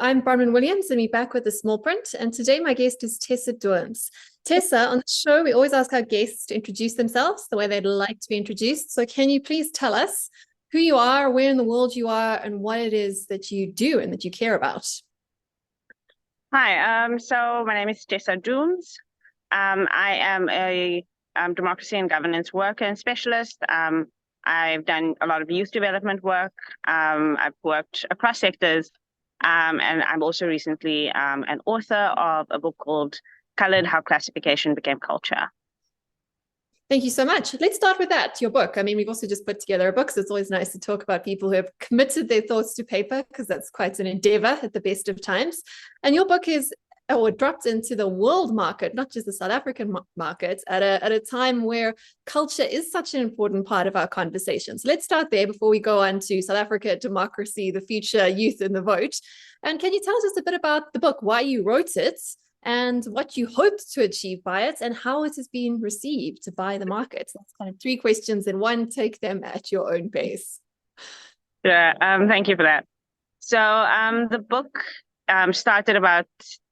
I'm Bronwyn Williams, and we're back with a small print. And today my guest is Tessa Dooms. Tessa, on the show, we always ask our guests to introduce themselves the way they'd like to be introduced. So can you please tell us who you are, where in the world you are, and what it is that you do and that you care about? Hi, so my name is Tessa Dooms. I am a democracy and governance worker and specialist. I've done a lot of youth development work. I've worked across sectors. And I'm also recently an author of a book called Colored: How Classification Became Culture. Thank you so much. Let's start with that, your book. I mean, we've also just put together a book, so it's always nice to talk about people who have committed their thoughts to paper, because that's quite an endeavor at the best of times. And your book is, or dropped into the world market, not just the South African market, at a time where culture is such an important part of our conversations. Let's start there before we go on to South Africa, democracy, the future, youth, and the vote. And can you tell us just a bit about the book, why you wrote it, and what you hoped to achieve by it, and how it has been received by the market? That's kind of three questions in one. Take them at your own pace. Yeah, thank you for that. So the book started about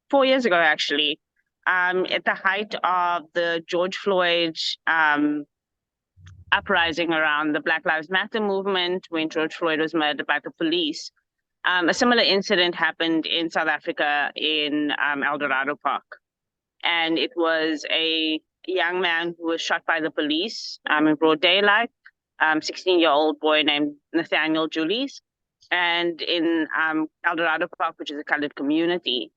4 years ago, actually, at the height of the George Floyd uprising around the Black Lives Matter movement, when George Floyd was murdered by the police. A similar incident happened in South Africa in El Dorado Park. And it was a young man who was shot by the police in broad daylight, 16-year-old boy named Nathaniel Julius. And in El Dorado Park, which is a colored community,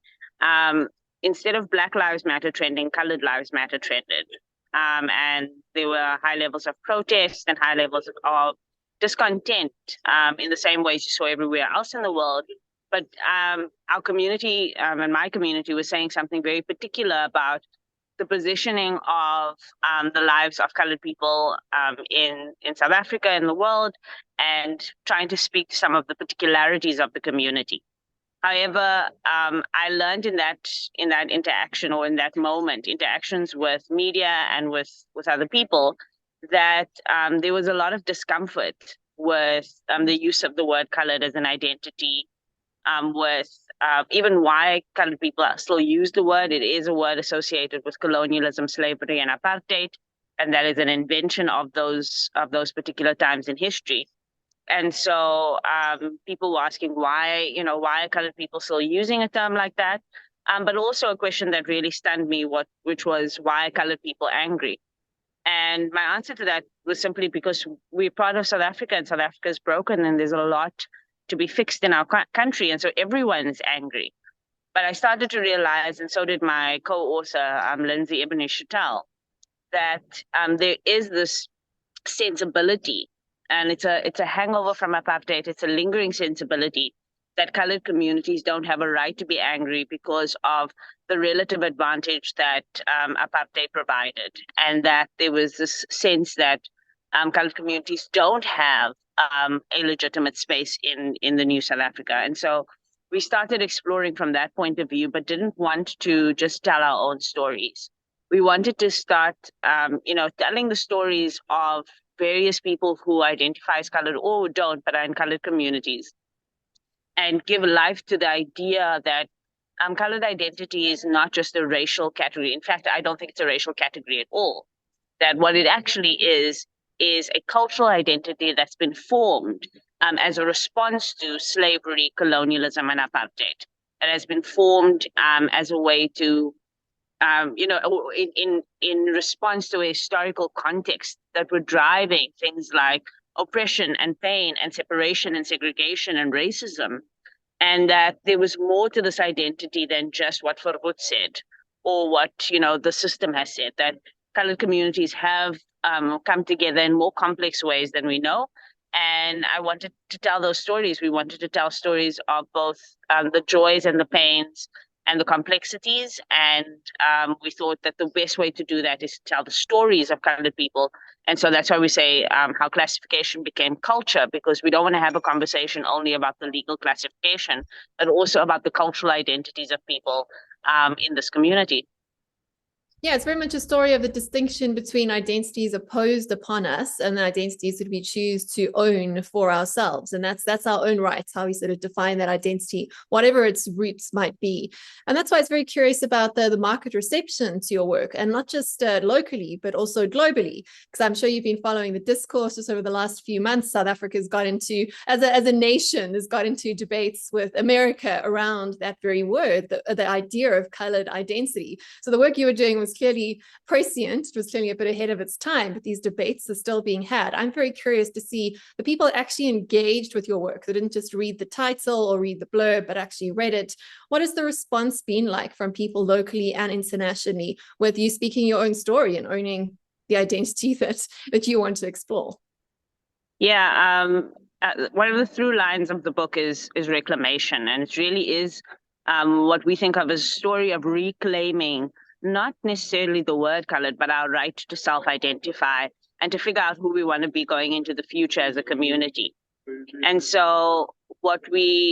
instead of Black Lives Matter trending, Colored Lives Matter trended. And there were high levels of protest and high levels of discontent in the same ways you saw everywhere else in the world. But our community and my community was saying something very particular about the positioning of the lives of colored people in South Africa and the world, and trying to speak to some of the particularities of the community. However, I learned in that interaction, or in that moment, interactions with media and with other people, that there was a lot of discomfort with the use of the word colored as an identity, with even why colored people still use the word. It is a word associated with colonialism, slavery, and apartheid, and that is an invention of those particular times in history. And so people were asking why are colored people still using a term like that? But also a question that really stunned me, which was, why are colored people angry? And my answer to that was simply because we're part of South Africa, and South Africa is broken, and there's a lot to be fixed in our country. And so everyone is angry. But I started to realize, and so did my co-author, Lindsay Ebony-Chattel, that there is this sensibility, and it's a hangover from apartheid. It's a lingering sensibility that colored communities don't have a right to be angry because of the relative advantage that apartheid provided, and that there was this sense that colored communities don't have a legitimate space in the new South Africa. And so we started exploring from that point of view, but didn't want to just tell our own stories. We wanted to start, telling the stories of various people who identify as colored or don't, but are in colored communities, and give life to the idea that colored identity is not just a racial category. In fact, I don't think it's a racial category at all. That what it actually is a cultural identity that's been formed as a response to slavery, colonialism, and apartheid. It has been formed as a way to, in response to a historical context that were driving things like oppression and pain and separation and segregation and racism, and that there was more to this identity than just what Verwoerd said, or what the system has said, that colored communities have come together in more complex ways than we know. And I wanted to tell those stories. We wanted to tell stories of both the joys and the pains and the complexities. And we thought that the best way to do that is to tell the stories of colored people. And so that's why we say how classification became culture, because we don't want to have a conversation only about the legal classification, but also about the cultural identities of people in this community. Yeah, it's very much a story of the distinction between identities opposed upon us and the identities that we choose to own for ourselves. And that's our own rights, how we sort of define that identity, whatever its roots might be. And that's why it's very curious about the market reception to your work, and not just locally, but also globally. Because I'm sure you've been following the discourse just over the last few months. South Africa's got into, as a nation, has got into debates with America around that very word, the idea of colored identity. So the work you were doing was clearly prescient, it was clearly a bit ahead of its time, but these debates are still being had. I'm very curious to see the people actually engaged with your work. They didn't just read the title or read the blurb, but actually read it. What has the response been like from people locally and internationally, with you speaking your own story and owning the identity that you want to explore? Yeah, one of the through lines of the book is reclamation, and it really is what we think of as a story of reclaiming not necessarily the word colored, but our right to self-identify and to figure out who we want to be going into the future as a community. And so what we've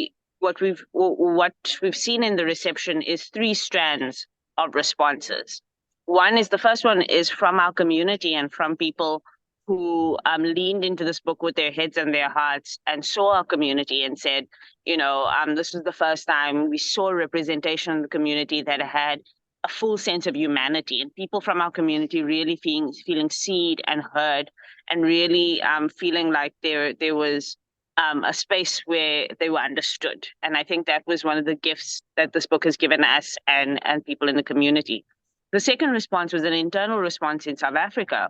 seen in the reception is three strands of responses. The first one is from our community and from people who leaned into this book with their heads and their hearts and saw our community and said, this was the first time we saw a representation of the community that had a full sense of humanity, and people from our community really feeling seen and heard, and really feeling like there was a space where they were understood. And I think that was one of the gifts that this book has given us and people in the community. The second response was an internal response in South Africa,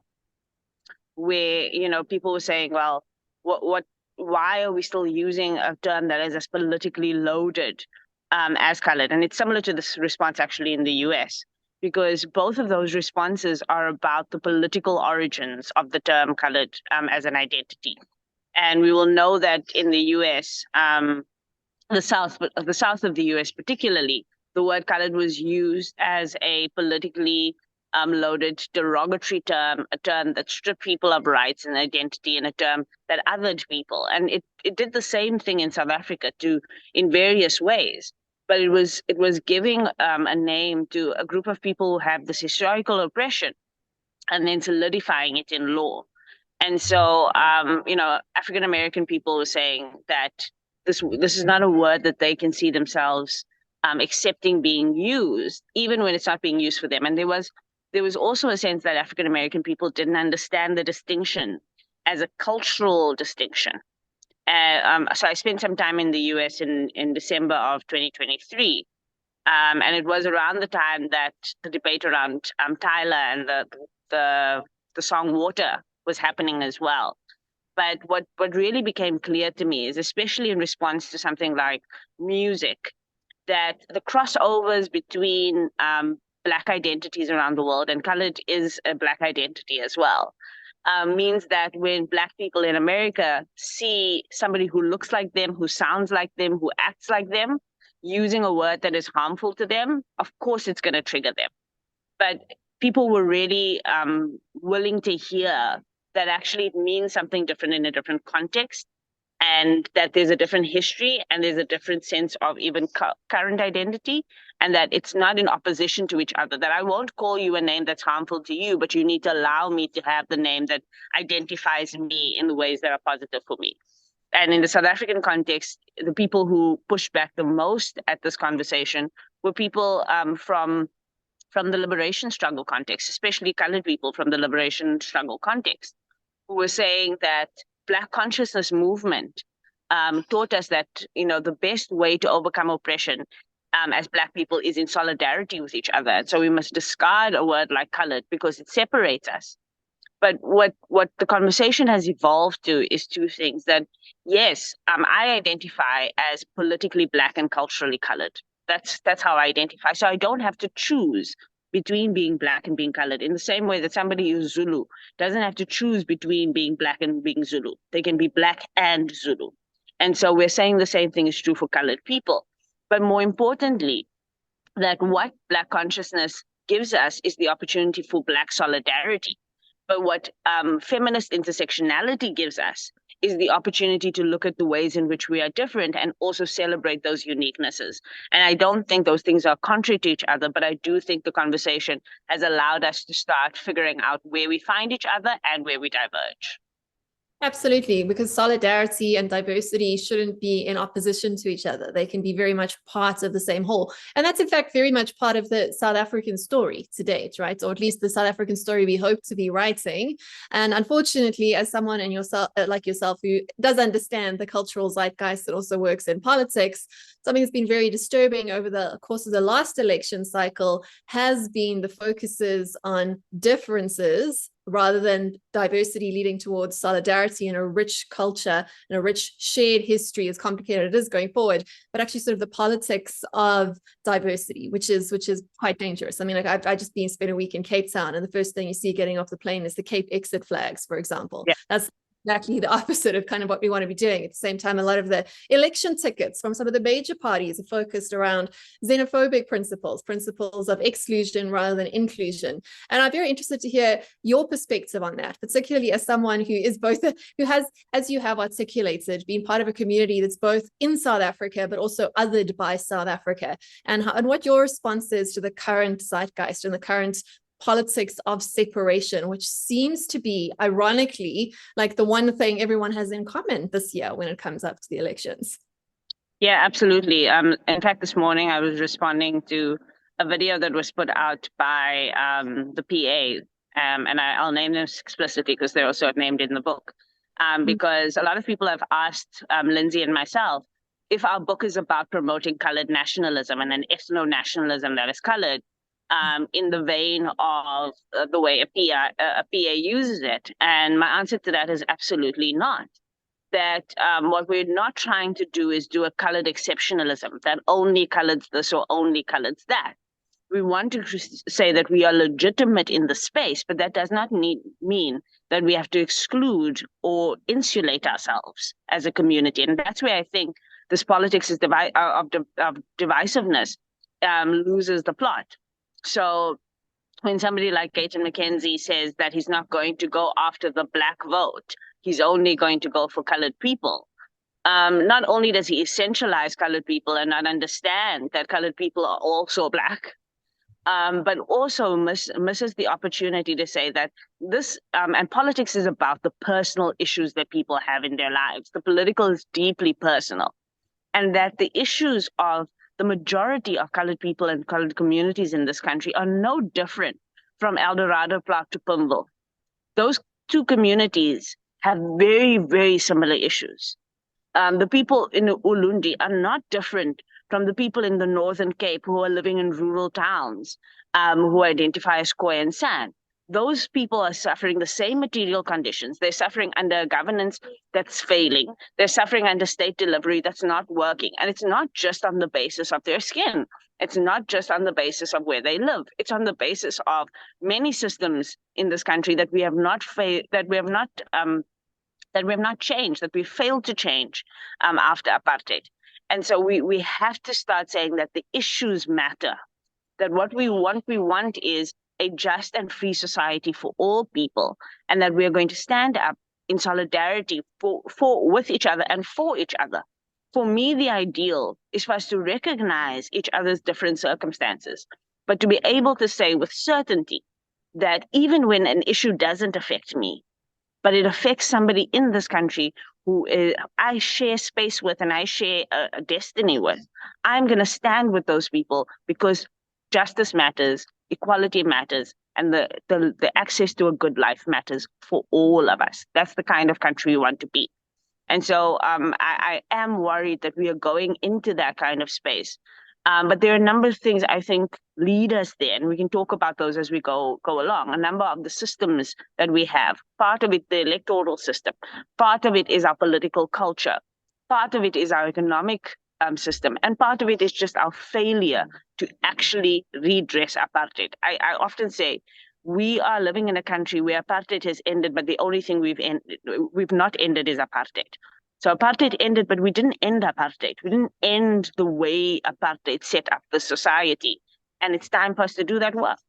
where people were saying, well, why are we still using a term that is as politically loaded as colored? And it's similar to this response actually in the US, because both of those responses are about the political origins of the term colored as an identity. And we will know that in the US, the south of the US particularly, the word colored was used as a politically loaded derogatory term, a term that stripped people of rights and identity, and a term that othered people. And it did the same thing in South Africa in various ways. But it was giving a name to a group of people who have this historical oppression and then solidifying it in law. And so, African American people were saying that this is not a word that they can see themselves accepting being used, even when it's not being used for them. And there was also a sense that African American people didn't understand the distinction as a cultural distinction. So I spent some time in the US in December of 2023. And it was around the time that the debate around Tyler and the song Water was happening as well. But what really became clear to me is, especially in response to something like music, that the crossovers between Black identities around the world, and colored is a Black identity as well, means that when Black people in America see somebody who looks like them, who sounds like them, who acts like them, using a word that is harmful to them, of course it's going to trigger them. But people were really willing to hear that actually it means something different in a different context, and that there's a different history and there's a different sense of even current identity, and that it's not in opposition to each other, that I won't call you a name that's harmful to you, but you need to allow me to have the name that identifies me in the ways that are positive for me. And in the South African context, the people who pushed back the most at this conversation were people from the liberation struggle context, especially colored people from the liberation struggle context, who were saying that Black consciousness movement taught us that the best way to overcome oppression as Black people is in solidarity with each other. And so we must discard a word like colored because it separates us. But what the conversation has evolved to is two things: that yes, I identify as politically Black and culturally colored. That's how I identify. So I don't have to choose between being Black and being colored, in the same way that somebody who's Zulu doesn't have to choose between being Black and being Zulu. They can be Black and Zulu. And so we're saying the same thing is true for colored people. But more importantly, that what Black consciousness gives us is the opportunity for Black solidarity. But what feminist intersectionality gives us is the opportunity to look at the ways in which we are different and also celebrate those uniquenesses. And I don't think those things are contrary to each other, but I do think the conversation has allowed us to start figuring out where we find each other and where we diverge. Absolutely, because solidarity and diversity shouldn't be in opposition to each other. They can be very much part of the same whole. And that's, in fact, very much part of the South African story to date, right? Or at least the South African story we hope to be writing. And unfortunately, as someone in yourself, like yourself, who does understand the cultural zeitgeist that also works in politics, something that's been very disturbing over the course of the last election cycle has been the focuses on differences rather than diversity leading towards solidarity and a rich culture and a rich shared history, as complicated it is going forward, but actually sort of the politics of diversity, which is quite dangerous. I mean, like I just spent a week in Cape Town, and the first thing you see getting off the plane is the Cape exit flags, for example. Yeah. That's exactly the opposite of kind of what we want to be doing. At the same time, a lot of the election tickets from some of the major parties are focused around xenophobic principles of exclusion rather than inclusion. And I'm very interested to hear your perspective on that, particularly as someone who is both, who has, as you have articulated, been part of a community that's both in South Africa, but also othered by South Africa, and what your response is to the current zeitgeist and the current politics of separation, which seems to be, ironically, like the one thing everyone has in common this year when it comes up to the elections. Yeah, absolutely. In fact, this morning I was responding to a video that was put out by the PA, and I'll name them explicitly because they're also named in the book, because a lot of people have asked Lindsay and myself if our book is about promoting colored nationalism and an ethno-nationalism that is colored, in the vein of the way a PA uses it. And my answer to that is absolutely not. That what we're not trying to do is do a colored exceptionalism, that only coloreds this or only coloreds that. We want to say that we are legitimate in the space, but that does not mean that we have to exclude or insulate ourselves as a community. And that's where I think this politics of divisiveness loses the plot. So when somebody like Gayton McKenzie says that he's not going to go after the Black vote, he's only going to go for colored people, not only does he essentialize colored people and not understand that colored people are also Black, but also misses the opportunity to say that this, and politics is about the personal issues that people have in their lives. The political is deeply personal, and that the issues of the majority of colored people and colored communities in this country are no different from Eldorado Park to Pumbo. Those two communities have very, very similar issues. The people in Ulundi are not different from the people in the Northern Cape who are living in rural towns, who identify as Khoi and San. Those people are suffering the same material conditions. They're suffering under a governance that's failing. They're suffering under state delivery that's not working. And it's not just on the basis of their skin. It's not just on the basis of where they live. It's on the basis of many systems in this country that we have not changed, that we failed to change after apartheid. And so we have to start saying that the issues matter, that what we want is a just and free society for all people, and that we are going to stand up in solidarity with each other and for each other. For me, the ideal is for us to recognize each other's different circumstances, but to be able to say with certainty that even when an issue doesn't affect me, but it affects somebody in this country who I share space with and I share a destiny with, I'm going to stand with those people because justice matters, equality matters, and the access to a good life matters for all of us. That's the kind of country we want to be. And so I am worried that we are going into that kind of space. But there are a number of things I think lead us there, and we can talk about those as we go along. A number of the systems that we have, part of it, the electoral system, part of it is our political culture, part of it is our economic system, and part of it is just our failure to actually redress apartheid. I often say we are living in a country where apartheid has ended, but the only thing we've not ended is apartheid. So apartheid ended, but we didn't end apartheid. We didn't end the way apartheid set up the society. And it's time for us to do that work.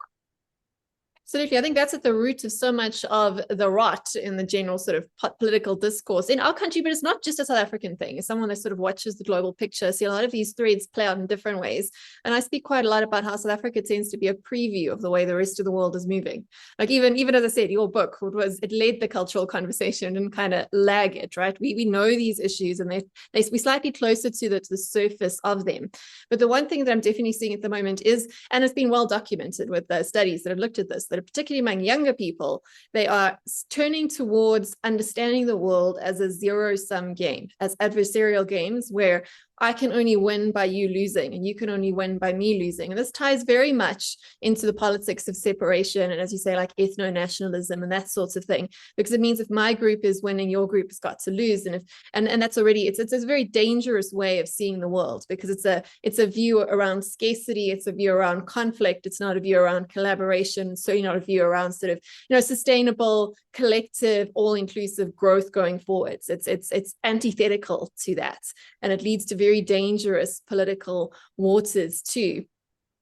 Absolutely. I think that's at the root of so much of the rot in the general sort of political discourse in our country, but it's not just a South African thing. As someone that sort of watches the global picture, I see a lot of these threads play out in different ways. And I speak quite a lot about how South Africa tends to be a preview of the way the rest of the world is moving. Like even as I said, your book it led the cultural conversation and kind of lag it, right? We know these issues and we're slightly closer to the surface of them. But the one thing that I'm definitely seeing at the moment is, and it's been well documented with the studies that have looked at this, that particularly among younger people, they are turning towards understanding the world as a zero-sum game, as adversarial games where I can only win by you losing and you can only win by me losing. And this ties very much into the politics of separation and, as you say, like ethno-nationalism and that sort of thing, because it means if my group is winning, your group has got to lose. And that's already, it's a very dangerous way of seeing the world, because it's a view around scarcity, it's a view around conflict, it's not a view around collaboration, so not a view around sort of, sustainable, collective, all-inclusive growth going forwards. It's antithetical to that, and it leads to very dangerous political waters too.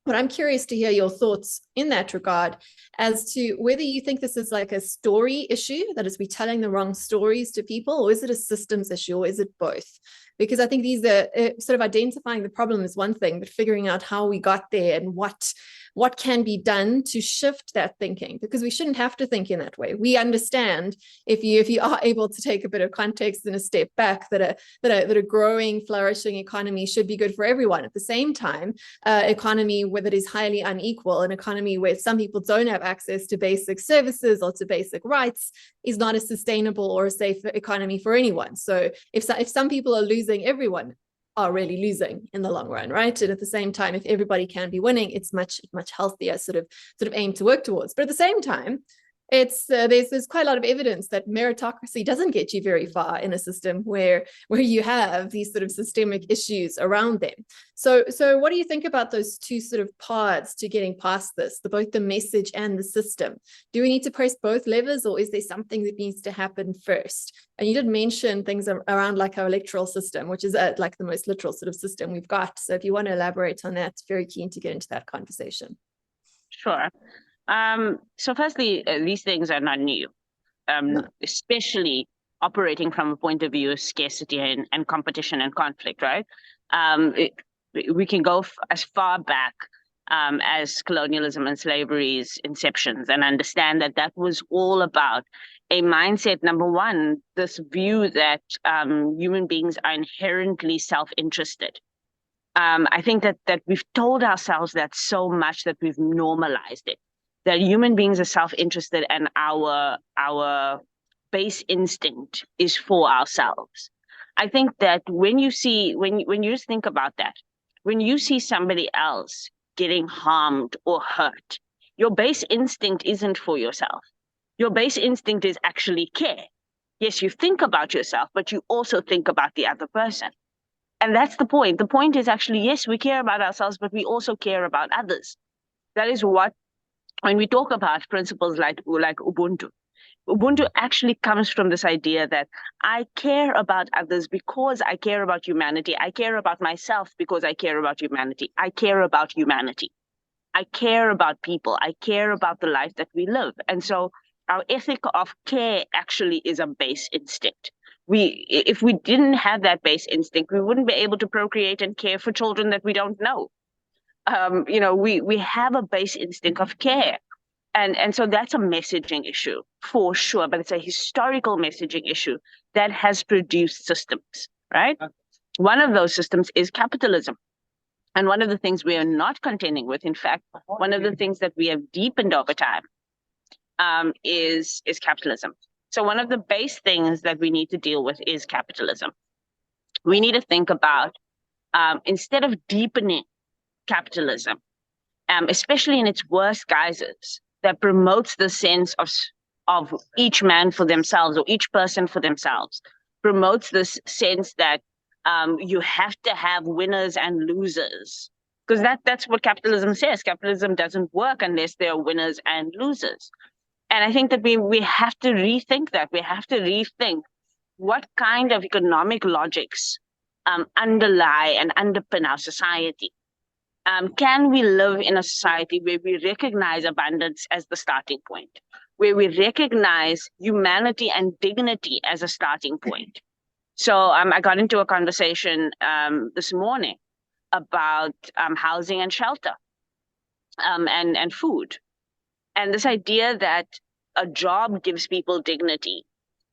But I'm curious to hear your thoughts in that regard as to whether you think this is like a story issue, that is, we telling the wrong stories to people, or is it a systems issue, or is it both? Because I think these are sort of identifying the problem is one thing, but figuring out how we got there and what can be done to shift that thinking, because we shouldn't have to think in that way. We understand if you are able to take a bit of context and a step back, that a growing, flourishing economy should be good for everyone. At the same time, economy where that is highly unequal, an economy where some people don't have access to basic services or to basic rights, is not a sustainable or a safe economy for anyone. So if some people are losing, everyone are really losing in the long run, right? And at the same time, if everybody can be winning, it's much healthier sort of aim to work towards. But at the same time, it's there's quite a lot of evidence that meritocracy doesn't get you very far in a system where you have these sort of systemic issues around them. So what do you think about those two sort of paths to getting past this, both the message and the system? Do we need to press both levers, or is there something that needs to happen first? And you did mention things around like our electoral system, which is like the most literal sort of system we've got. So if you want to elaborate on that, very keen to get into that conversation. Sure. So firstly, these things are not new, especially operating from a point of view of scarcity and competition and conflict, right? We can go as far back as colonialism and slavery's inceptions and understand that was all about a mindset, number one, this view that human beings are inherently self-interested. I think that we've told ourselves that so much that we've normalized it, that human beings are self-interested and our base instinct is for ourselves. I think that when you just think about that, when you see somebody else getting harmed or hurt, your base instinct isn't for yourself. Your base instinct is actually care. Yes, you think about yourself, but you also think about the other person. And that's the point. The point is actually, yes, we care about ourselves, but we also care about others. That is what, when we talk about principles like Ubuntu actually comes from this idea that I care about others because I care about humanity. I care about myself because I care about humanity. I care about humanity. I care about people. I care about the life that we live. And so our ethic of care actually is a base instinct. If we didn't have that base instinct, we wouldn't be able to procreate and care for children that we don't know. We have a base instinct of care. And so that's a messaging issue for sure, but it's a historical messaging issue that has produced systems, right? One of those systems is capitalism. And one of the things we are not contending with, in fact, one of the things that we have deepened over time is capitalism. So one of the base things that we need to deal with is capitalism. We need to think about, instead of deepening capitalism, especially in its worst guises, that promotes the sense of each man for themselves or each person for themselves, promotes this sense that you have to have winners and losers, because that's what capitalism says. Capitalism doesn't work unless there are winners and losers. And I think that we have to rethink that. We have to rethink what kind of economic logics underlie and underpin our society. Can we live in a society where we recognize abundance as the starting point, where we recognize humanity and dignity as a starting point? So I got into a conversation this morning about housing and shelter and food. And this idea that a job gives people dignity,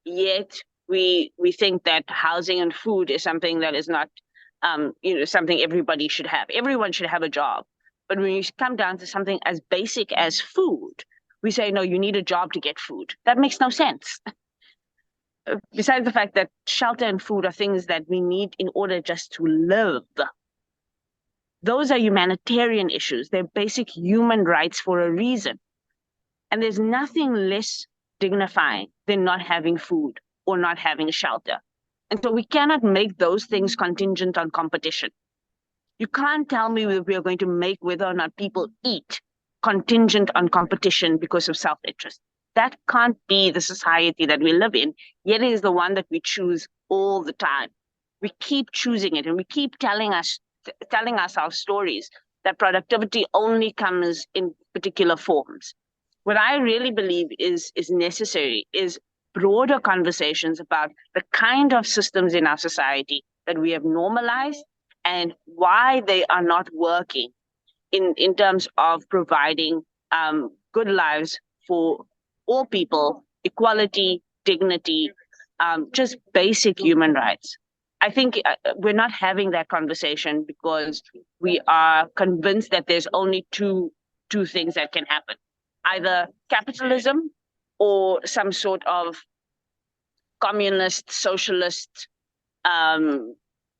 yet we think that housing and food is something that is not something everybody should have. Everyone should have a job. But when you come down to something as basic as food, we say, no, you need a job to get food. That makes no sense. Besides the fact that shelter and food are things that we need in order just to live. Those are humanitarian issues. They're basic human rights for a reason. And there's nothing less dignifying than not having food or not having shelter. And so we cannot make those things contingent on competition. You can't tell me that we are going to make whether or not people eat contingent on competition because of self-interest. That can't be the society that we live in, yet it is the one that we choose all the time. We keep choosing it, and we keep telling ourselves stories that productivity only comes in particular forms. What I really believe is necessary is broader conversations about the kind of systems in our society that we have normalized and why they are not working in terms of providing good lives for all people, equality, dignity, just basic human rights. I think we're not having that conversation because we are convinced that there's only two things that can happen. Either capitalism or some sort of communist, socialist,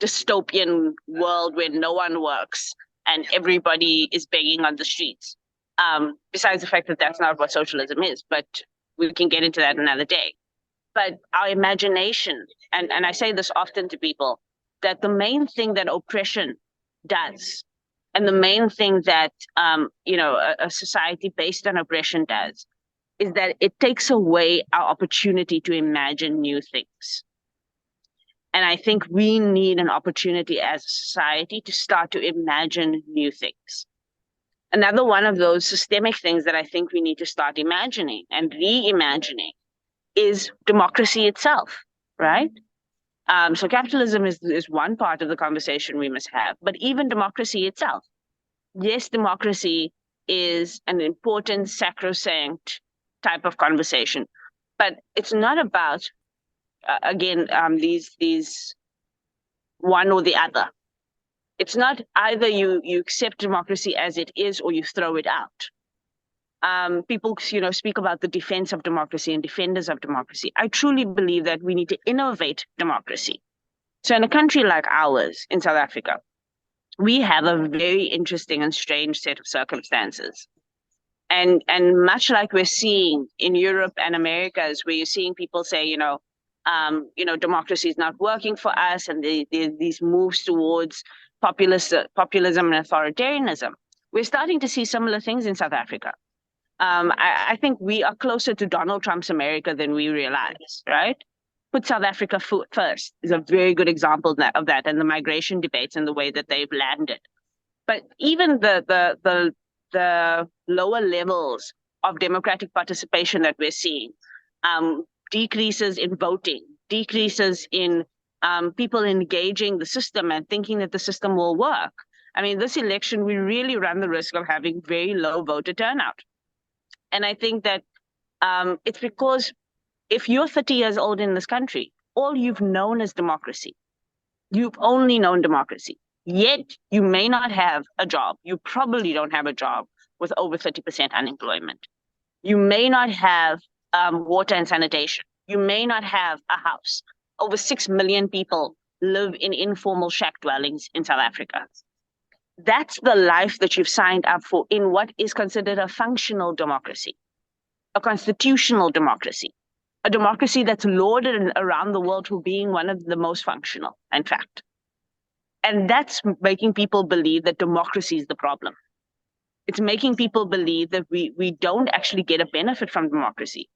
dystopian world where no one works and everybody is begging on the streets. Besides the fact that that's not what socialism is, but we can get into that another day. But our imagination, and I say this often to people, that the main thing that oppression does, and the main thing that a society based on oppression does, is that it takes away our opportunity to imagine new things. And I think we need an opportunity as a society to start to imagine new things. Another one of those systemic things that I think we need to start imagining and reimagining is democracy itself, right? So capitalism is one part of the conversation we must have, but even democracy itself. Yes, democracy is an important, sacrosanct type of conversation, but it's not about, these one or the other. It's not either you accept democracy as it is or you throw it out. People, speak about the defense of democracy and defenders of democracy. I truly believe that we need to innovate democracy. So in a country like ours, in South Africa, we have a very interesting and strange set of circumstances. And much like we're seeing in Europe and Americas, where you're seeing people say, democracy is not working for us, and these moves towards populism and authoritarianism. We're starting to see similar things in South Africa. I think we are closer to Donald Trump's America than we realize, right? Put South Africa first is a very good example of that, and the migration debates and the way that they've landed. But even the lower levels of democratic participation that we're seeing, decreases in voting, decreases in people engaging the system and thinking that the system will work. I mean, this election, we really run the risk of having very low voter turnout. And I think that it's because if you're 30 years old in this country, all you've known is democracy. You've only known democracy. Yet you may not have a job. You probably don't have a job with over 30% unemployment. You may not have water and sanitation. You may not have a house. Over 6 million people live in informal shack dwellings in South Africa. That's the life that you've signed up for in what is considered a functional democracy, a constitutional democracy, a democracy that's lauded around the world for being one of the most functional, in fact. And that's making people believe that democracy is the problem. It's making people believe that we don't actually get a benefit from democracy.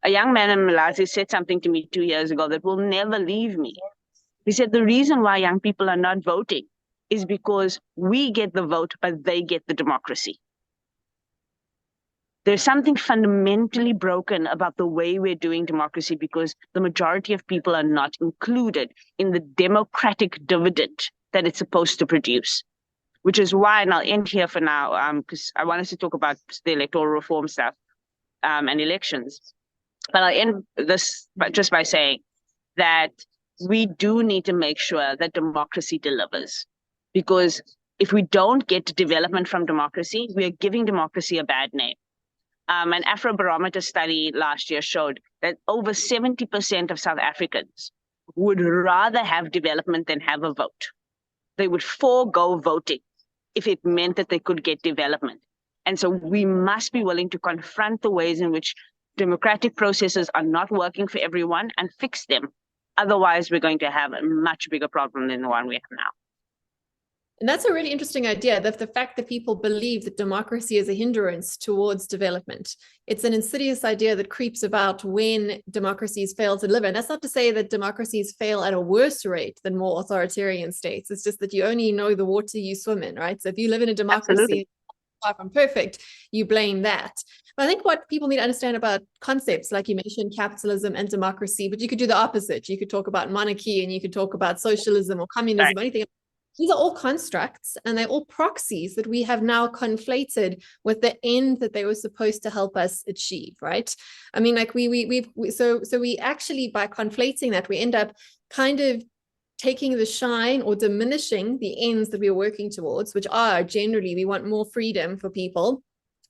A young man in Malazi said something to me 2 years ago that will never leave me. He said the reason why young people are not voting is because we get the vote, but they get the democracy. There's something fundamentally broken about the way we're doing democracy because the majority of people are not included in the democratic dividend that it's supposed to produce, which is why, and I'll end here for now, because I want us to talk about the electoral reform stuff and elections. But I'll end this just by saying that we do need to make sure that democracy delivers. Because if we don't get development from democracy, we are giving democracy a bad name. An Afrobarometer study last year showed that over 70% of South Africans would rather have development than have a vote. They would forego voting if it meant that they could get development. And so we must be willing to confront the ways in which democratic processes are not working for everyone and fix them. Otherwise, we're going to have a much bigger problem than the one we have now. And that's a really interesting idea, that the fact that people believe that democracy is a hindrance towards development. It's an insidious idea that creeps about when democracies fail to deliver. And that's not to say that democracies fail at a worse rate than more authoritarian states. It's just that you only know the water you swim in, right? So if you live in a democracy far from perfect, you blame that. But I think what people need to understand about concepts, like you mentioned, capitalism and democracy, but you could do the opposite. You could talk about monarchy and you could talk about socialism or communism, or anything. These are all constructs and they're all proxies that we have now conflated with the end that they were supposed to help us achieve, right? I mean, like so we actually, by conflating that, we end up kind of taking the shine or diminishing the ends that we're working towards, which are generally, we want more freedom for people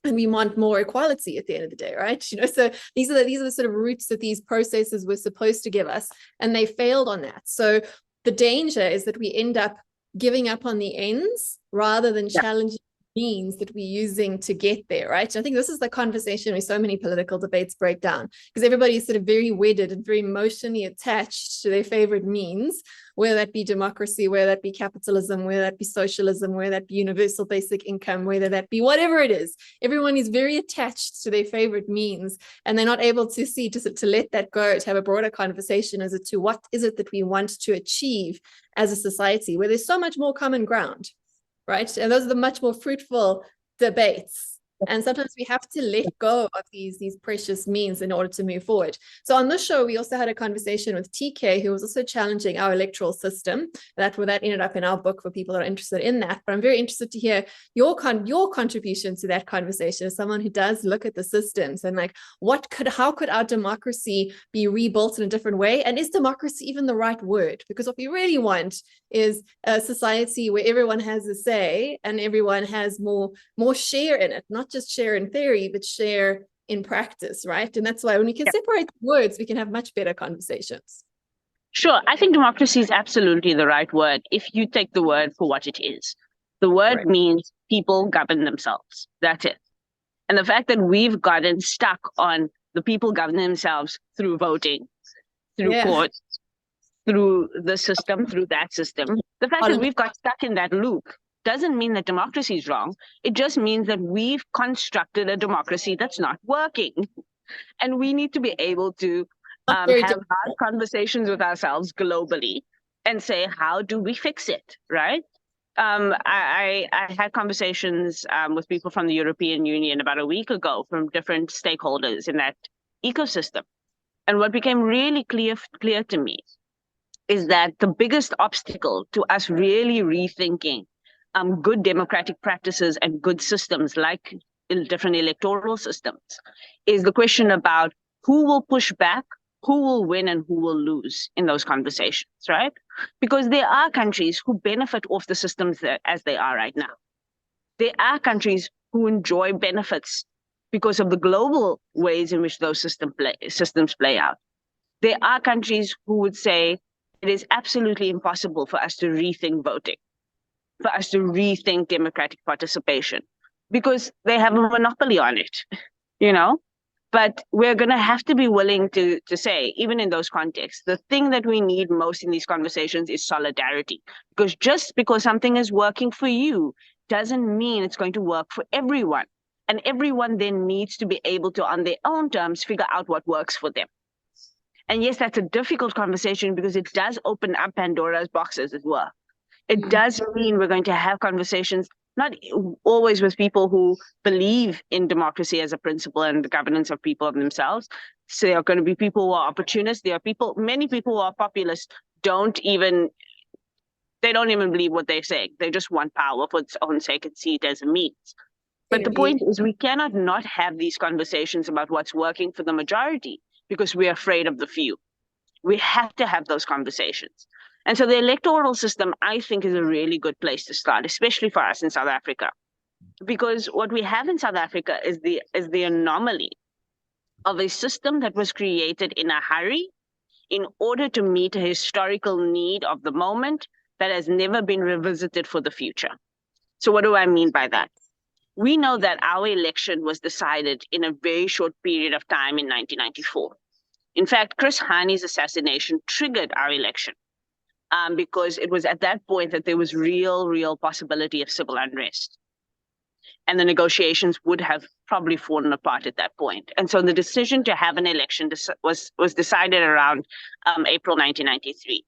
and we want more equality at the end of the day, right? You know, so these are the sort of roots that these processes were supposed to give us, and they failed on that. So the danger is that we end up giving up on the ends rather than challenging means that we're using to get there, right? And I think this is the conversation where so many political debates break down, because everybody's sort of very wedded and very emotionally attached to their favorite means, whether that be democracy, whether that be capitalism, whether that be socialism, whether that be universal basic income, whether that be whatever it is. Everyone is very attached to their favorite means, and they're not able to see, to let that go, to have a broader conversation as to what is it that we want to achieve as a society where there's so much more common ground. Right. And those are the much more fruitful debates. And sometimes we have to let go of these precious means in order to move forward. So on this show, we also had a conversation with TK, who was also challenging our electoral system. That ended up in our book for people that are interested in that. But I'm very interested to hear your contribution to that conversation as someone who does look at the systems and like, how could our democracy be rebuilt in a different way? And is democracy even the right word? Because what we really want is a society where everyone has a say and everyone has more share in it, not just share in theory, but share in practice, right? And that's why when we can separate the words, we can have much better conversations. Sure. I think democracy is absolutely the right word if you take the word for what it is. The word means people govern themselves. That's it. And the fact that we've gotten stuck on the people govern themselves through voting, through courts, through the system, through that system, the fact that we've got stuck in that loop doesn't mean that democracy is wrong. It just means that we've constructed a democracy that's not working. And we need to be able to have hard conversations with ourselves globally and say, how do we fix it, right? I had conversations with people from the European Union about a week ago from different stakeholders in that ecosystem. And what became really clear to me is that the biggest obstacle to us really rethinking good democratic practices and good systems like in different electoral systems is the question about who will push back, who will win, and who will lose in those conversations, right? Because there are countries who benefit off the systems as they are right now. There are countries who enjoy benefits because of the global ways in which those systems play out. There are countries who would say it is absolutely impossible for us to rethink voting, for us to rethink democratic participation, because they have a monopoly on it, you know? But we're going to have to be willing to say, even in those contexts, the thing that we need most in these conversations is solidarity. Because just because something is working for you doesn't mean it's going to work for everyone. And everyone then needs to be able to, on their own terms, figure out what works for them. And yes, that's a difficult conversation because it does open up Pandora's boxes as well. It does mean we're going to have conversations, not always with people who believe in democracy as a principle and the governance of people of themselves. So there are going to be people who are opportunists. There are many people who are populists, they don't even believe what they're saying. They just want power for its own sake and see it as a means. But the point is, we cannot not have these conversations about what's working for the majority because we're afraid of the few. We have to have those conversations. And so the electoral system, I think, is a really good place to start, especially for us in South Africa. Because what we have in South Africa is the anomaly of a system that was created in a hurry in order to meet a historical need of the moment that has never been revisited for the future. So what do I mean by that? We know that our election was decided in a very short period of time in 1994. In fact, Chris Hani's assassination triggered our election because it was at that point that there was real possibility of civil unrest. And the negotiations would have probably fallen apart at that point. And so the decision to have an election was decided around April 1993.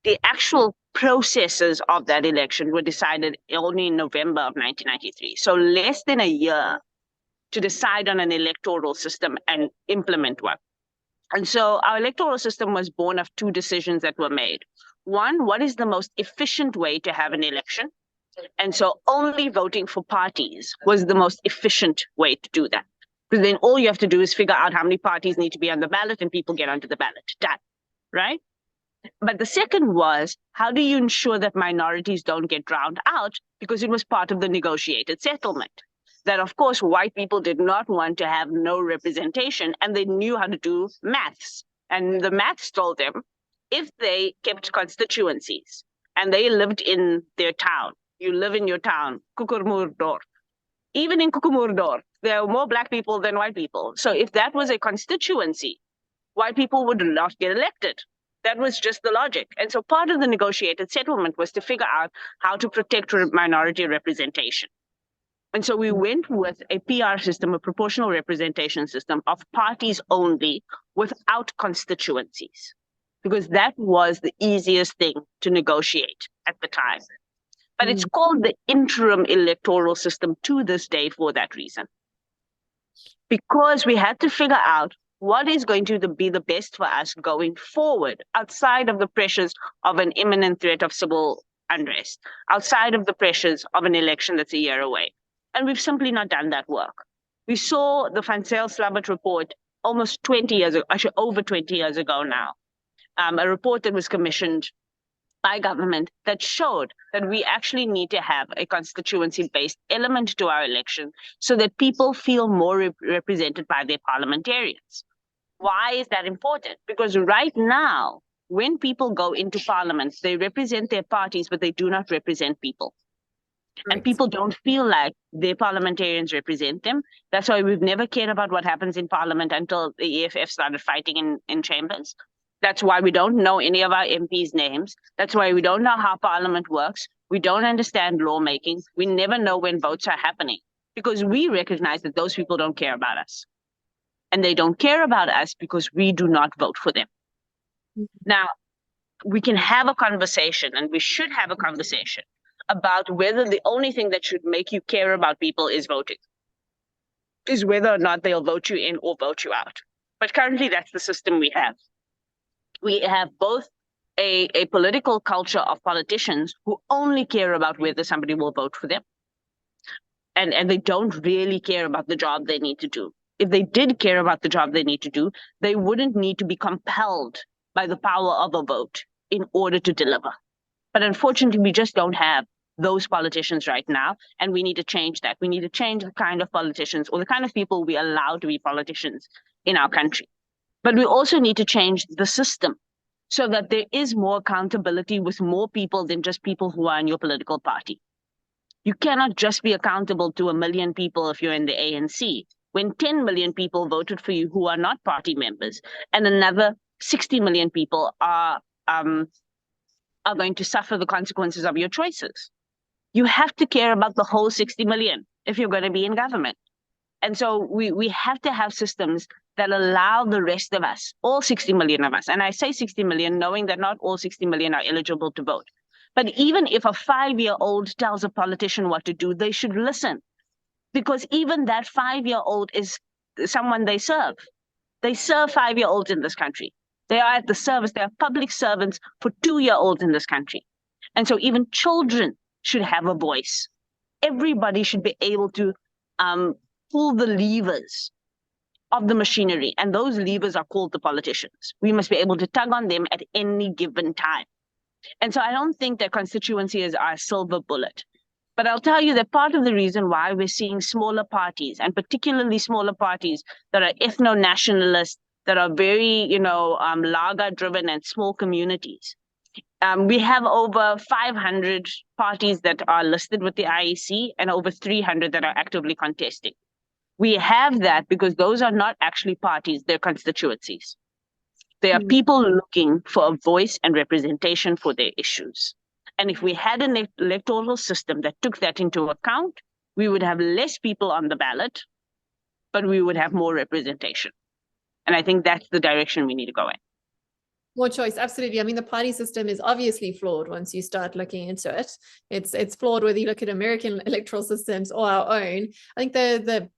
The actual processes of that election were decided only in November of 1993. So less than a year to decide on an electoral system and implement one. And so our electoral system was born of two decisions that were made. One, what is the most efficient way to have an election? And so only voting for parties was the most efficient way to do that. Because then all you have to do is figure out how many parties need to be on the ballot and people get onto the ballot. Done, right? But the second was, how do you ensure that minorities don't get drowned out? Because it was part of the negotiated settlement. That, of course, white people did not want to have no representation, and they knew how to do maths. And the maths told them, if they kept constituencies and they lived in their town, you live in your town, Kukurmurdor. Even in Kukurmurdor, there are more black people than white people. So if that was a constituency, white people would not get elected. That was just the logic. And so part of the negotiated settlement was to figure out how to protect minority representation. And so we went with a PR system, a proportional representation system of parties only without constituencies, because that was the easiest thing to negotiate at the time. But it's called the interim electoral system to this day for that reason. Because we had to figure out what is going to be the best for us going forward, outside of the pressures of an imminent threat of civil unrest, outside of the pressures of an election that's a year away. And we've simply not done that work. We saw the Van Zyl-Slabbert report almost 20 years ago, actually over 20 years ago now, a report that was commissioned by government that showed that we actually need to have a constituency-based element to our election so that people feel more represented by their parliamentarians. Why is that important? Because right now, when people go into parliament, they represent their parties, but they do not represent people. Right. And people don't feel like their parliamentarians represent them. That's why we've never cared about what happens in parliament until the EFF started fighting in chambers. That's why we don't know any of our MPs' names. That's why we don't know how parliament works. We don't understand lawmaking. We never know when votes are happening because we recognize that those people don't care about us. And they don't care about us because we do not vote for them. Mm-hmm. Now, we can have a conversation, and we should have a conversation about whether the only thing that should make you care about people is voting, is whether or not they'll vote you in or vote you out. But currently, that's the system we have. We have both a political culture of politicians who only care about whether somebody will vote for them. And they don't really care about the job they need to do. If they did care about the job they need to do, they wouldn't need to be compelled by the power of a vote in order to deliver. But unfortunately, we just don't have those politicians right now, and we need to change that. We need to change the kind of politicians or the kind of people we allow to be politicians in our country. But we also need to change the system so that there is more accountability with more people than just people who are in your political party. You cannot just be accountable to 1 million people if you're in the ANC, when 10 million people voted for you who are not party members, and another 60 million people are going to suffer the consequences of your choices. You have to care about the whole 60 million if you're going to be in government. And so we have to have systems that allow the rest of us, all 60 million of us, and I say 60 million knowing that not all 60 million are eligible to vote, But even if a 5-year-old tells a politician what to do, they should listen, because even that 5-year-old is someone they serve. They serve 5-year-olds in this country. They are at the service. They are public servants for 2-year-olds in this country. And so even children should have a voice. Everybody should be able to pull the levers of the machinery, and those levers are called the politicians. We must be able to tug on them at any given time. And so I don't think that constituency is our silver bullet. But I'll tell you that part of the reason why we're seeing smaller parties, and particularly smaller parties that are ethno-nationalist, that are very, Laga-driven and small communities. We have over 500 parties that are listed with the IEC and over 300 that are actively contesting. We have that because those are not actually parties, they're constituencies. They are people looking for a voice and representation for their issues. And if we had an electoral system that took that into account, we would have less people on the ballot, but we would have more representation. And I think that's the direction we need to go in. More choice, absolutely. I mean, the party system is obviously flawed once you start looking into it. It's flawed whether you look at American electoral systems or our own. I think the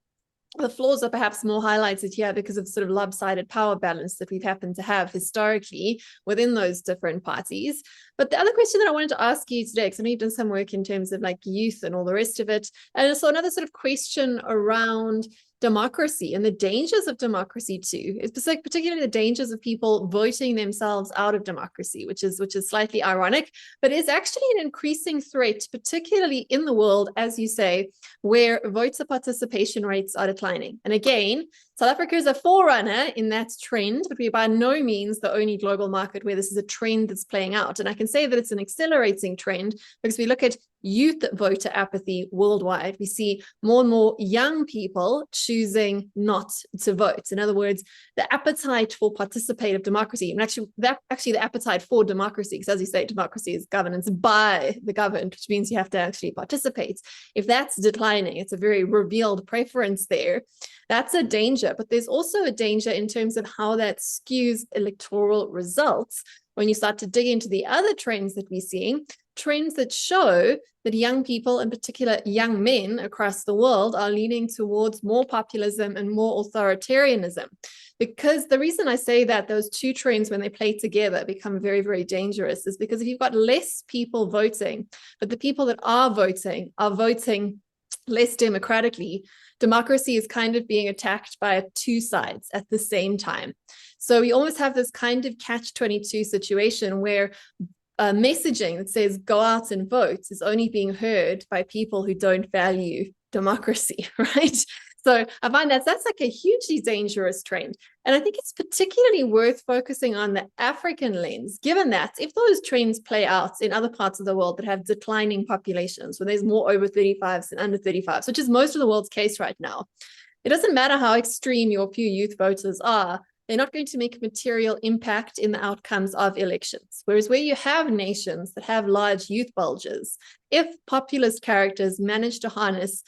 flaws are perhaps more highlighted here because of sort of lopsided power balance that we've happened to have historically within those different parties. But the other question that I wanted to ask you today, because I know you've done some work in terms of like youth and all the rest of it, and so another sort of question around democracy and the dangers of democracy too, is particularly the dangers of people voting themselves out of democracy, which is slightly ironic, but is actually an increasing threat, particularly in the world, as you say, where voter participation rates are declining. And again, South Africa is a forerunner in that trend, but we're by no means the only global market where this is a trend that's playing out. And I can say that it's an accelerating trend because we look at youth voter apathy worldwide. We see more and more young people choosing not to vote. In other words, the appetite for participative democracy, and actually the appetite for democracy, because as you say, democracy is governance by the governed, which means you have to actually participate. If that's declining, it's a very revealed preference there. That's a danger, but there's also a danger in terms of how that skews electoral results when you start to dig into the other trends that we're seeing, trends that show that young people, in particular young men across the world, are leaning towards more populism and more authoritarianism. Because the reason I say that those two trends, when they play together, become very, very dangerous is because if you've got less people voting, but the people that are voting less democratically, democracy is kind of being attacked by two sides at the same time. So we almost have this kind of catch-22 situation where messaging that says go out and vote is only being heard by people who don't value democracy, right? So I find that's like a hugely dangerous trend. And I think it's particularly worth focusing on the African lens, given that if those trends play out in other parts of the world that have declining populations, where there's more over 35s than under 35s, which is most of the world's case right now, it doesn't matter how extreme your few youth voters are, they're not going to make a material impact in the outcomes of elections. Whereas where you have nations that have large youth bulges, if populist characters manage to harness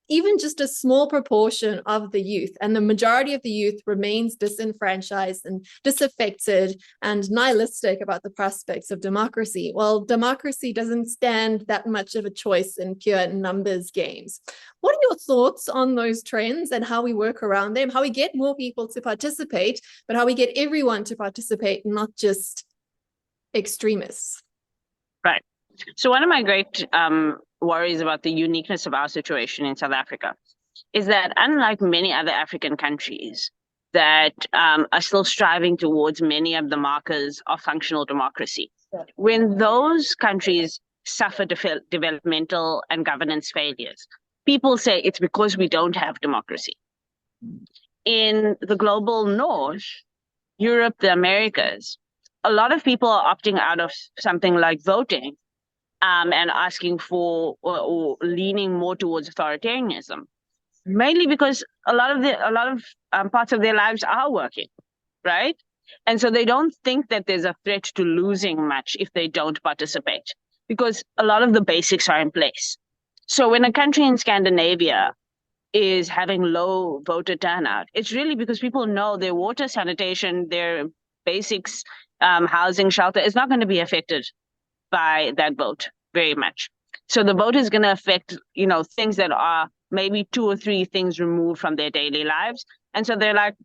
even just a small proportion of the youth, and the majority of the youth remains disenfranchised and disaffected and nihilistic about the prospects of democracy, well, democracy doesn't stand that much of a choice in pure numbers games. What are your thoughts on those trends and how we work around them, how we get more people to participate, but how we get everyone to participate, not just extremists? Right. So one of my great worries about the uniqueness of our situation in South Africa is that unlike many other African countries that are still striving towards many of the markers of functional democracy, when those countries suffer developmental and governance failures, people say it's because we don't have democracy. In the global north, Europe, the Americas, a lot of people are opting out of something like voting and asking for or leaning more towards authoritarianism, mainly because a lot of parts of their lives are working, right? And so they don't think that there's a threat to losing much if they don't participate, because a lot of the basics are in place. So when a country in Scandinavia is having low voter turnout, it's really because people know their water, sanitation, their basics, housing, shelter is not going to be affected by that vote very much. So the vote is going to affect, things that are maybe 2 or 3 things removed from their daily lives. And so they're like,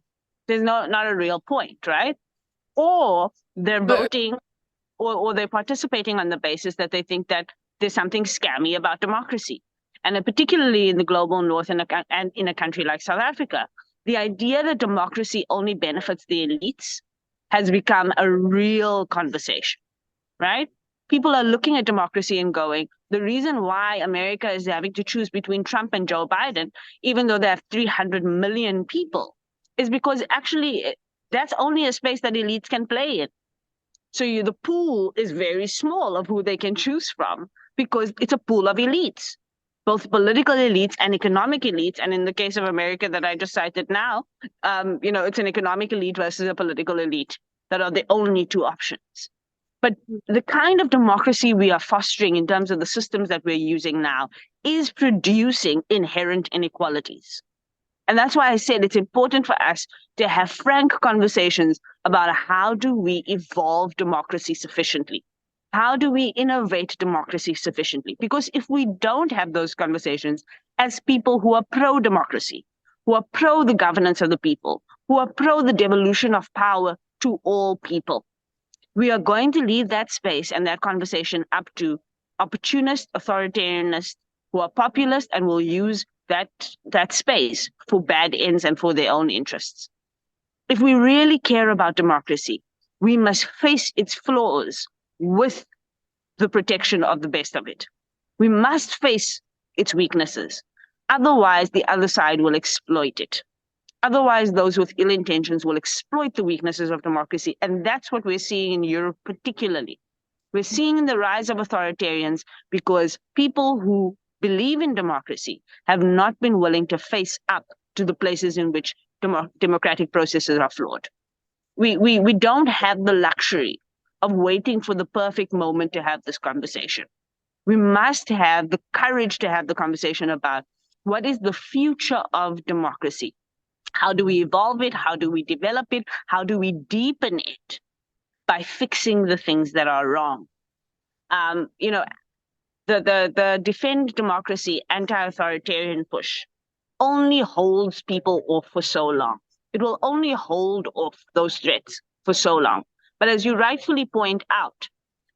there's not a real point, right? Or they're voting or they're participating on the basis that they think that there's something scammy about democracy. And particularly in the global north and in a country like South Africa, the idea that democracy only benefits the elites has become a real conversation, right? People are looking at democracy and going, the reason why America is having to choose between Trump and Joe Biden, even though they have 300 million people, is because actually that's only a space that elites can play in. So the pool is very small of who they can choose from because it's a pool of elites, both political elites and economic elites. And in the case of America that I just cited now, it's an economic elite versus a political elite that are the only 2 options. But the kind of democracy we are fostering in terms of the systems that we're using now is producing inherent inequalities. And that's why I said it's important for us to have frank conversations about how do we evolve democracy sufficiently? How do we innovate democracy sufficiently? Because if we don't have those conversations as people who are pro-democracy, who are pro the governance of the people, who are pro the devolution of power to all people, we are going to leave that space and that conversation up to opportunist authoritarianists who are populist and will use that space for bad ends and for their own interests. If we really care about democracy, we must face its flaws with the protection of the best of it. We must face its weaknesses. Otherwise, the other side will exploit it. Otherwise, those with ill intentions will exploit the weaknesses of democracy. And that's what we're seeing in Europe particularly. We're seeing the rise of authoritarians because people who believe in democracy have not been willing to face up to the places in which democratic processes are flawed. We don't have the luxury of waiting for the perfect moment to have this conversation. We must have the courage to have the conversation about what is the future of democracy? How do we evolve it? How do we develop it? How do we deepen it? By fixing the things that are wrong. The defend democracy, anti-authoritarian push only holds people off for so long. It will only hold off those threats for so long. But as you rightfully point out,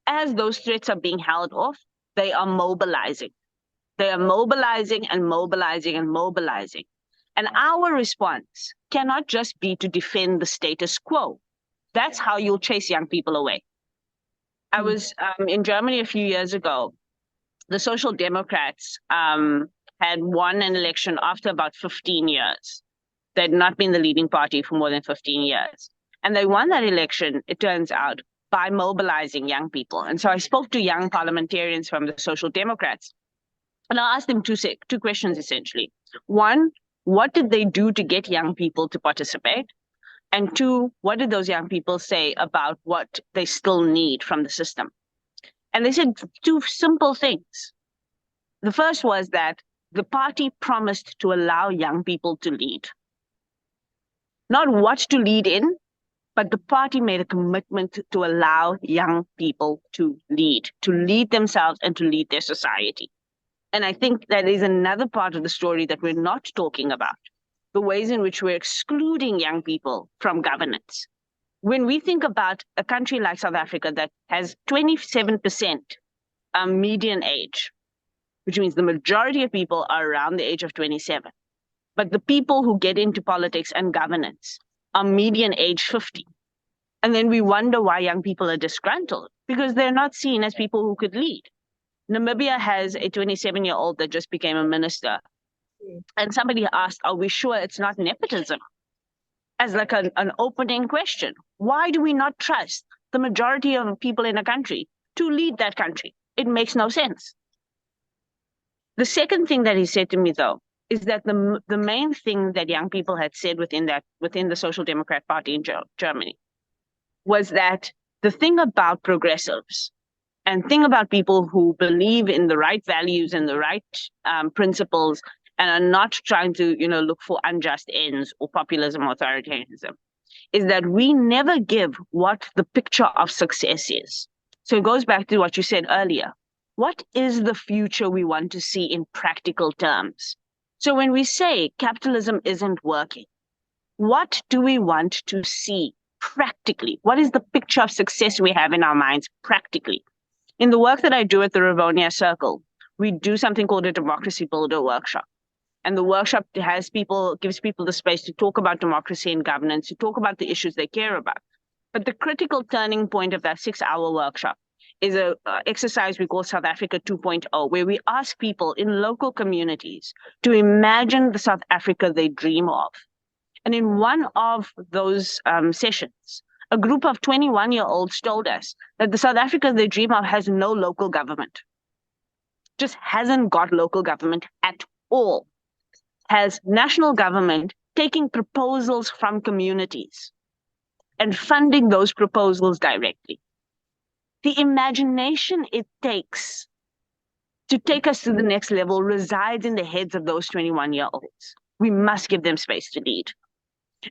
as those threats are being held off, they are mobilizing. They are mobilizing and mobilizing and mobilizing. And our response cannot just be to defend the status quo. That's how you'll chase young people away. I was in Germany a few years ago. The Social Democrats had won an election after about 15 years. They had not been the leading party for more than 15 years. And they won that election, it turns out, by mobilizing young people. And so I spoke to young parliamentarians from the Social Democrats. And I asked them two questions, essentially. One, what did they do to get young people to participate? And 2, what did those young people say about what they still need from the system? And they said 2 simple things. The first was that the party promised to allow young people to lead. Not what to lead in, but the party made a commitment to allow young people to lead themselves and to lead their society. And I think that is another part of the story that we're not talking about, the ways in which we're excluding young people from governance. When we think about a country like South Africa that has 27% median age, which means the majority of people are around the age of 27, but the people who get into politics and governance are median age 50. And then we wonder why young people are disgruntled, because they're not seen as people who could lead. Namibia has a 27-year-old that just became a minister. And somebody asked, are we sure it's not nepotism? As like an opening question. Why do we not trust the majority of people in a country to lead that country? It makes no sense. The second thing that he said to me, though, is that the main thing that young people had said within the Social Democrat Party in Germany was that the thing about progressives and thing about people who believe in the right values and the right principles and are not trying to, look for unjust ends or populism or authoritarianism, is that we never give what the picture of success is. So it goes back to what you said earlier. What is the future we want to see in practical terms? So when we say capitalism isn't working, what do we want to see practically? What is the picture of success we have in our minds practically? In the work that I do at the Rivonia Circle, we do something called a democracy builder workshop. And the workshop gives people the space to talk about democracy and governance, to talk about the issues they care about. But the critical turning point of that 6-hour workshop is an exercise we call South Africa 2.0, where we ask people in local communities to imagine the South Africa they dream of. And in one of those sessions, a group of 21-year-olds told us that the South Africa they dream of has no local government, just hasn't got local government at all, has national government taking proposals from communities and funding those proposals directly. The imagination it takes to take us to the next level resides in the heads of those 21-year-olds. We must give them space to lead.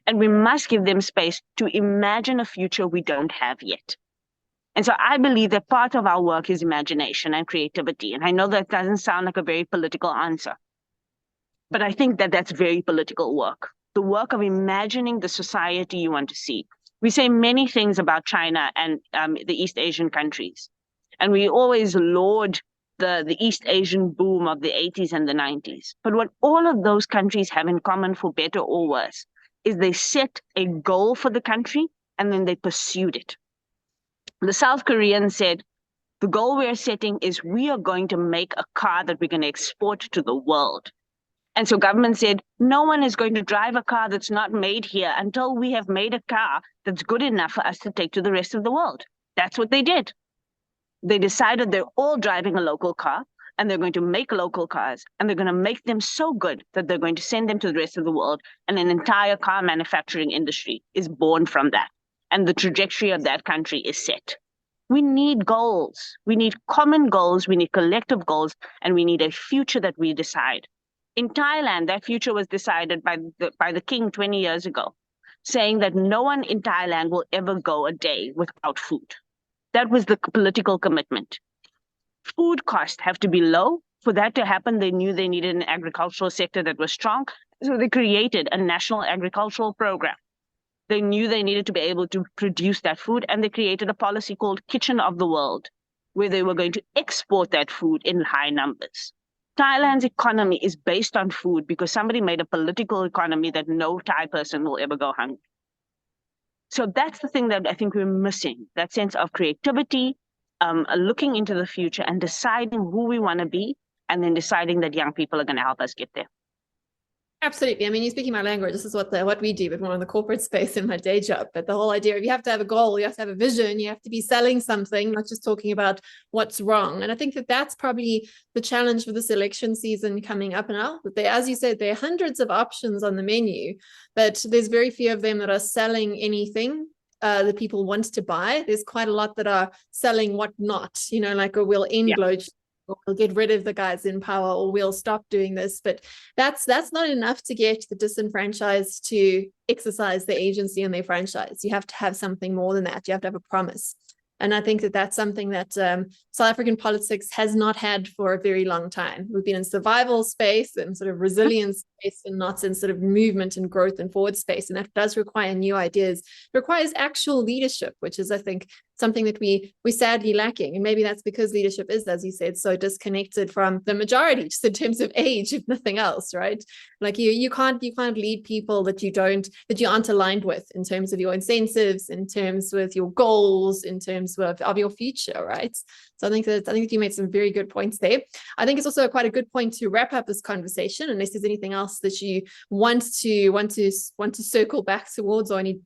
And we must give them space to imagine a future we don't have yet. And so I believe that part of our work is imagination and creativity. And I know that doesn't sound like a very political answer, but I think that that's very political work. The work of imagining the society you want to see. We say many things about China and the East Asian countries. And we always laud the East Asian boom of the 80s and the 90s. But what all of those countries have in common, for better or worse, is they set a goal for the country and then they pursued it. The South Koreans said, the goal we're setting is we are going to make a car that we're going to export to the world. And so government said, no one is going to drive a car that's not made here until we have made a car that's good enough for us to take to the rest of the world. That's what they did. They decided they're all driving a local car and they're going to make local cars and they're going to make them so good that they're going to send them to the rest of the world. And an entire car manufacturing industry is born from that. And the trajectory of that country is set. We need goals. We need common goals. We need collective goals. And we need a future that we decide. In Thailand, that future was decided by the king 20 years ago, saying that no one in Thailand will ever go a day without food. That was the political commitment. Food costs have to be low. For that to happen, they knew they needed an agricultural sector that was strong. So they created a national agricultural program. They knew they needed to be able to produce that food, and they created a policy called Kitchen of the World, where they were going to export that food in high numbers. Thailand's economy is based on food because somebody made a political economy that no Thai person will ever go hungry. So that's the thing that I think we're missing, that sense of creativity, looking into the future and deciding who we want to be, and then deciding that young people are going to help us get there. Absolutely. I mean, you're speaking my language. This is what we do, but more in the corporate space in my day job. But the whole idea of you have to have a goal, you have to have a vision, you have to be selling something, not just talking about what's wrong. And I think that that's probably the challenge for this election season coming up now. There, as you said, there are hundreds of options on the menu, but there's very few of them that are selling anything that people want to buy. There's quite a lot that are selling what not, like a we'll end load, we'll get rid of the guys in power, or we'll stop doing this. But that's not enough to get the disenfranchised to exercise their agency in their franchise. You have to have something more than that. You have to have a promise. And I think that that's something that South African politics has not had for a very long time. We've been in survival space and sort of resilience space, and not in sort of movement and growth and forward space. And that does require new ideas. It requires actual leadership, which is, I think, something that we're sadly lacking. And maybe that's because leadership is, as you said, so disconnected from the majority, just in terms of age, if nothing else, right? Like you can't lead people that you aren't aligned with in terms of your incentives, in terms with your goals, in terms of your future, right? So I think that you made some very good points there. I think it's also quite a good point to wrap up this conversation, unless there's anything else that you want to circle back towards, or any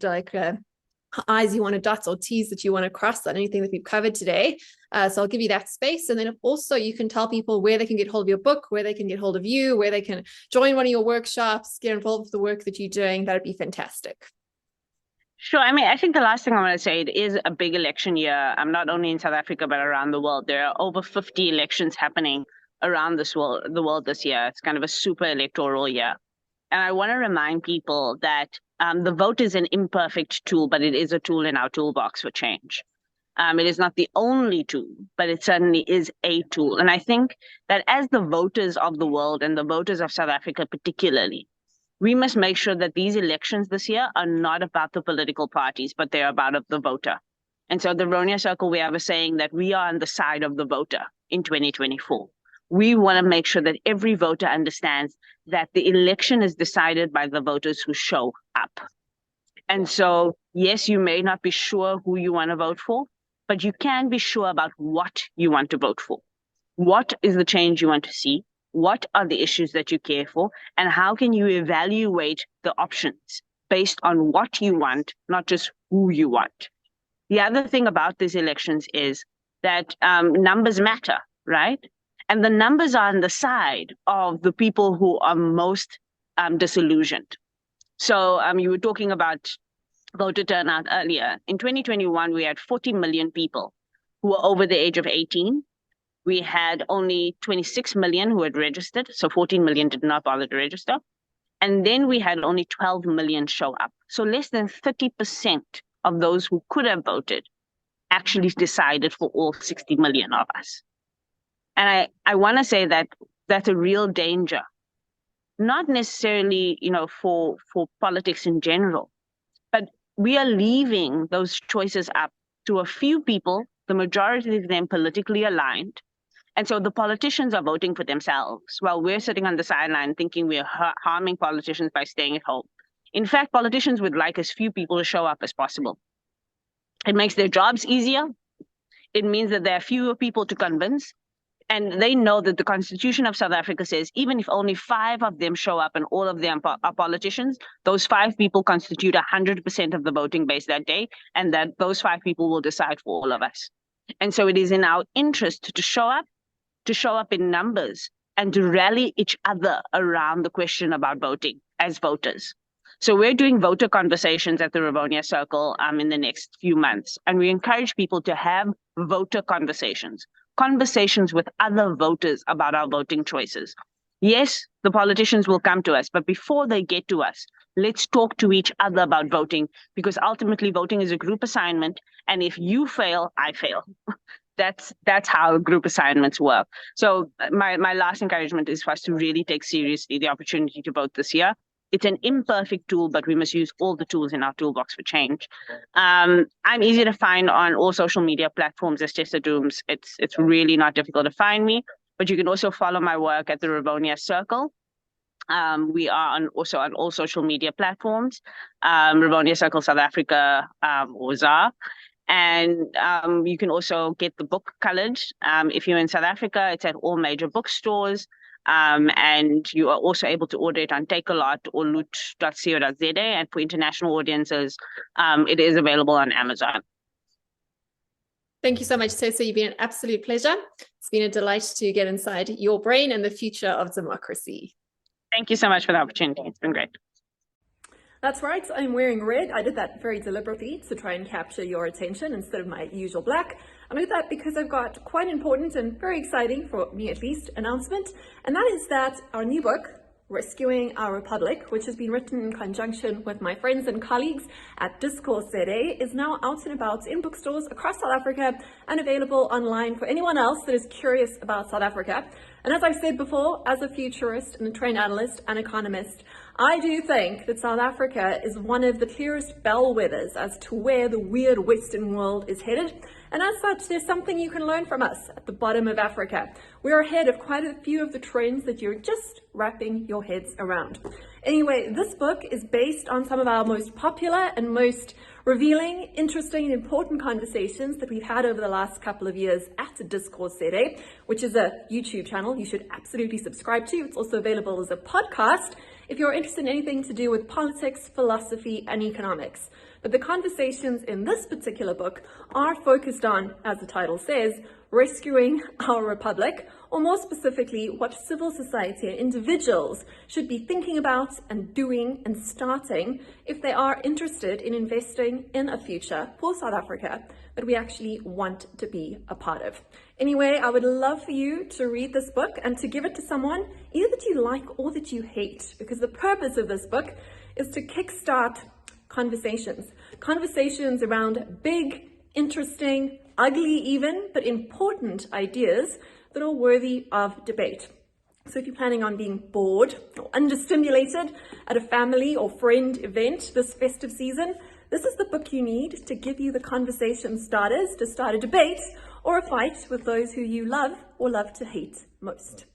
I's you want to dot or T's that you want to cross on anything that we've covered today. So I'll give you that space. And then also you can tell people where they can get hold of your book, where they can get hold of you, where they can join one of your workshops, get involved with the work that you're doing. That'd be fantastic. Sure. I mean, I think the last thing I want to say, it is a big election year. I'm not only in South Africa, but around the world. There are over 50 elections happening around the world this year. It's kind of a super electoral year. And I want to remind people that the vote is an imperfect tool, but it is a tool in our toolbox for change. It is not the only tool, but it certainly is a tool. And I think that as the voters of the world and the voters of South Africa particularly, we must make sure that these elections this year are not about the political parties, but they're about the voter. And so the Ronia Circle, we have a saying that we are on the side of the voter in 2024. We want to make sure that every voter understands that the election is decided by the voters who show up. And so, yes, you may not be sure who you want to vote for, but you can be sure about what you want to vote for. What is the change you want to see? What are the issues that you care for? And how can you evaluate the options based on what you want, not just who you want? The other thing about these elections is that numbers matter, right? And the numbers are on the side of the people who are most disillusioned. So you were talking about voter turnout earlier. In 2021, we had 40 million people who were over the age of 18. We had only 26 million who had registered, so 14 million did not bother to register. And then we had only 12 million show up. So less than 30% of those who could have voted actually decided for all 60 million of us. And I want to say that that's a real danger, not necessarily, for politics in general, but we are leaving those choices up to a few people, the majority of them politically aligned. And so the politicians are voting for themselves while we're sitting on the sideline thinking we're harming politicians by staying at home. In fact, politicians would like as few people to show up as possible. It makes their jobs easier. It means that there are fewer people to convince. And they know that the Constitution of South Africa says even if only 5 of them show up and all of them are politicians, those 5 people constitute 100% of the voting base that day, and that those 5 people will decide for all of us. And so it is in our interest to show up in numbers and to rally each other around the question about voting as voters. So we're doing voter conversations at the Rivonia Circle in the next few months. And we encourage people to have voter conversations with other voters about our voting choices. Yes, the politicians will come to us, but before they get to us, let's talk to each other about voting, because ultimately voting is a group assignment. And if you fail, I fail. That's how group assignments work. So my last encouragement is for us to really take seriously the opportunity to vote this year. It's an imperfect tool, but we must use all the tools in our toolbox for change. I'm easy to find on all social media platforms as Tessa Dooms. It's really not difficult to find me, but you can also follow my work at the Rivonia Circle. We are also on all social media platforms, Rivonia Circle South Africa or ZAR. And you can also get the book colored. If you're in South Africa, it's at all major bookstores. And you are also able to order it on Takealot or loot.co.za. And for international audiences, it is available on Amazon. Thank you so much, Tessa. You've been an absolute pleasure. It's been a delight to get inside your brain and the future of democracy. Thank you so much for the opportunity. It's been great. That's right, I'm wearing red. I did that very deliberately to try and capture your attention instead of my usual black. I did that because I've got quite important and very exciting, for me at least, announcement. And that is that our new book, Rescuing Our Republic, which has been written in conjunction with my friends and colleagues at Discourse ZA, is now out and about in bookstores across South Africa and available online for anyone else that is curious about South Africa. And as I've said before, as a futurist and a trained analyst and economist, I do think that South Africa is one of the clearest bellwethers as to where the weird Western world is headed. And as such, there's something you can learn from us at the bottom of Africa. We're ahead of quite a few of the trends that you're just wrapping your heads around. Anyway, this book is based on some of our most popular and most revealing, interesting and important conversations that we've had over the last couple of years at Discourse ZA, which is a YouTube channel you should absolutely subscribe to. It's also available as a podcast if you're interested in anything to do with politics, philosophy and economics. But the conversations in this particular book are focused on, as the title says, rescuing our republic, or more specifically, what civil society and individuals should be thinking about and doing and starting if they are interested in investing in a future for South Africa that we actually want to be a part of. Anyway, I would love for you to read this book and to give it to someone either that you like or that you hate, because the purpose of this book is to kickstart conversations around big, interesting, ugly even, but important ideas that are worthy of debate. So if you're planning on being bored or understimulated at a family or friend event this festive season, this is the book you need to give you the conversation starters to start a debate or a fight with those who you love or love to hate most.